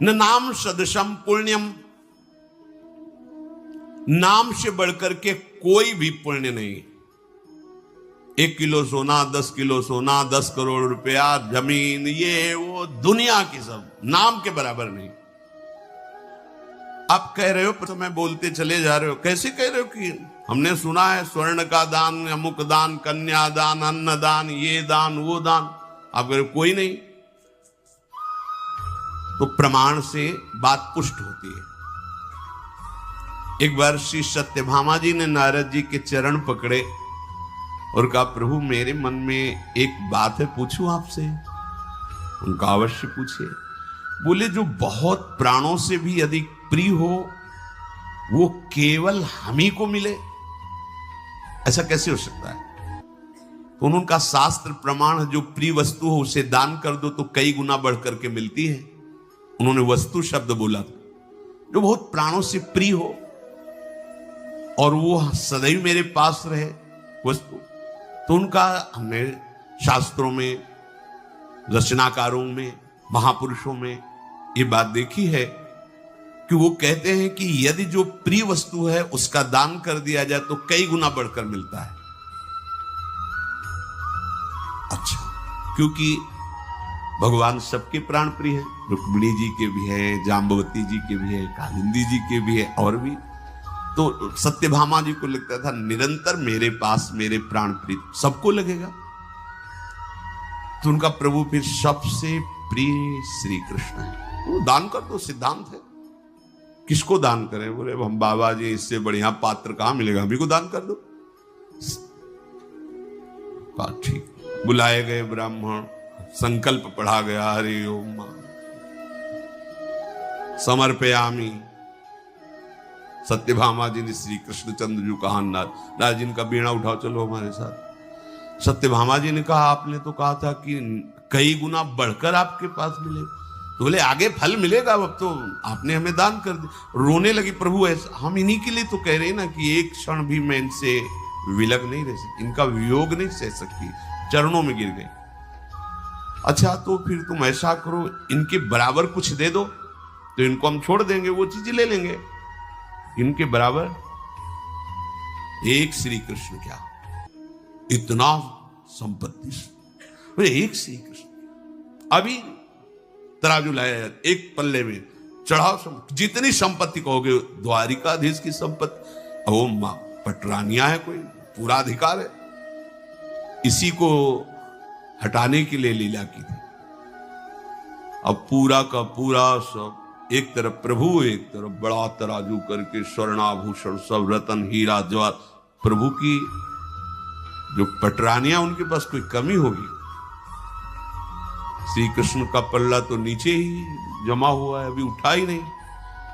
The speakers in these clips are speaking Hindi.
न नाम सदृशम पुण्यम, नाम से बढ़कर के कोई भी पुण्य नहीं। 1 किलो सोना, 10 किलो सोना, 10 करोड़ रुपया, जमीन, ये वो दुनिया की सब नाम के बराबर नहीं। आप कह रहे हो तो मैं बोलते चले जा रहे हो, कैसे कह रहे हो कि हमने सुना है स्वर्ण का दान, अमुक दान, कन्या दान, अन्न दान, ये दान वो दान। आप कह रहे हो कोई नहीं, तो प्रमाण से बात पुष्ट होती है। एक बार श्री सत्यभामा जी ने नारद जी के चरण पकड़े और कहा, प्रभु मेरे मन में एक बात है, पूछूं आपसे? उनका अवश्य पूछिए। बोले, जो बहुत प्राणों से भी अधिक प्रिय हो वो केवल हम ही को मिले, ऐसा कैसे हो सकता है? तो उनका शास्त्र प्रमाण है, जो प्रिय वस्तु हो उसे दान कर दो तो कई गुना बढ़ करके मिलती है। उन्होंने वस्तु शब्द बोला था। जो बहुत प्राणों से प्रिय हो और वो सदैव मेरे पास रहे वस्तु, तो उनका हमने शास्त्रों में, रचनाकारों में, महापुरुषों में ये बात देखी है कि वो कहते हैं कि यदि जो प्रिय वस्तु है उसका दान कर दिया जाए तो कई गुना बढ़कर मिलता है। अच्छा, क्योंकि भगवान सबके प्राण प्रिय है, रुक्मिणी जी के भी है, जाम्बवती जी के भी है, कालिंदी जी के भी है, और भी। तो सत्यभामा जी को लगता था निरंतर मेरे पास मेरे प्राण प्रिय, सबको लगेगा। तो उनका प्रभु फिर सबसे प्रिय श्री कृष्ण है। वो दान कर दो, सिद्धांत है। किसको दान करें? बोले, हम बाबा जी, इससे बढ़िया पात्र कहां मिलेगा, हम ही को दान कर दो। ठीक। बुलाए गए ब्राह्मण, संकल्प पढ़ा गया, हरि ओम समर्पयामि। सत्यभामा जी ने श्री कृष्णचंद्र जी कहा, नारद जी का बीणा उठाओ, चलो हमारे साथ। सत्यभामा जी ने कहा, आपने तो कहा था कि कई गुना बढ़कर आपके पास मिले। तो बोले, आगे फल मिलेगा, अब तो आपने हमें दान कर दिया। रोने लगी, प्रभु ऐसा, हम इन्हीं के लिए तो कह रहे हैं ना कि एक क्षण भी मैं इनसे विलग नहीं रह सकती, इनका वियोग नहीं सह सकती। चरणों में गिर गई। अच्छा, तो फिर तुम ऐसा करो, इनके बराबर कुछ दे दो तो इनको हम छोड़ देंगे, वो चीजें ले लेंगे। इनके बराबर एक श्री कृष्ण, क्या इतना संपत्ति, एक श्री कृष्ण। अभी तराजू लाया, एक पल्ले में चढ़ाओ, जितनी संपत्ति कहोगे, द्वारिकाधीश की संपत्ति, वो मां पटरानिया है, कोई पूरा अधिकार है। इसी को हटाने के लिए लीला की थी। अब पूरा का पूरा सब, एक तरफ प्रभु, एक तरफ बड़ा तराजू करके स्वर्णाभूषण सब, रतन हीरा जवाहर। प्रभु की जो पटरानियां, उनके पास कोई कमी होगी? श्री कृष्ण का पल्ला तो नीचे ही जमा हुआ है, अभी उठा ही नहीं।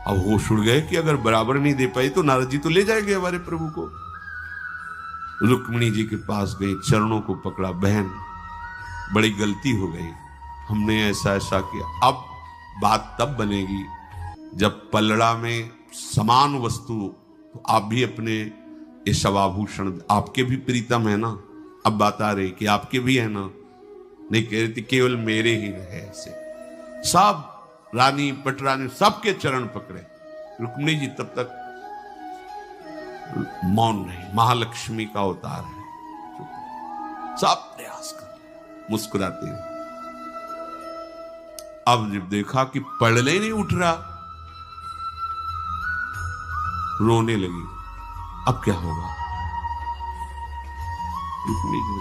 अब होश उड़ गए कि अगर बराबर नहीं दे पाई तो नारद जी तो ले जाएंगे हमारे प्रभु को। रुक्मिणी जी के पास गई, चरणों को पकड़ा, बहन बड़ी गलती हो गई, हमने ऐसा ऐसा किया। अब बात तब बनेगी जब पलड़ा में समान वस्तु, तो आप भी अपने ये सब आभूषण, आपके भी प्रीतम है ना। अब बात आ रही कि आपके भी है ना, नहीं कह रही थी केवल मेरे ही रहे। ऐसे सब रानी पटरानी सबके चरण पकड़े। रुक्मिणी जी तब तक मौन नहीं, महालक्ष्मी का अवतार है, सब प्रयास कर मुस्कुराते हैं। अब जब देखा कि पढ़ले ही नहीं उठ रहा, रोने लगी। अब क्या होगा?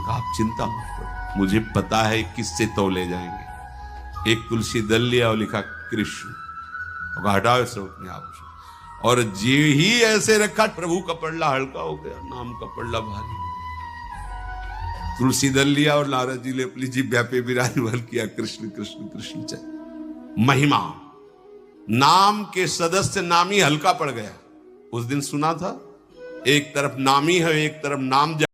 आप चिंता मत करो, मुझे पता है किससे तौले जाएंगे। एक तुलसी दल लिया और लिखा कृष्ण, और हटाओ सब अपने आप। और जी ही ऐसे रखा, प्रभु का पल्ला हल्का हो गया, नाम का पल्ला भारी। तुलसी दल लिया और नारद जी ने अपनी जिह्वा पे विराजमान किया, कृष्ण कृष्ण कृष्ण। चल महिमा, नाम के सदस्य नामी हल्का पड़ गया। उस दिन सुना था, एक तरफ नामी है, एक तरफ नाम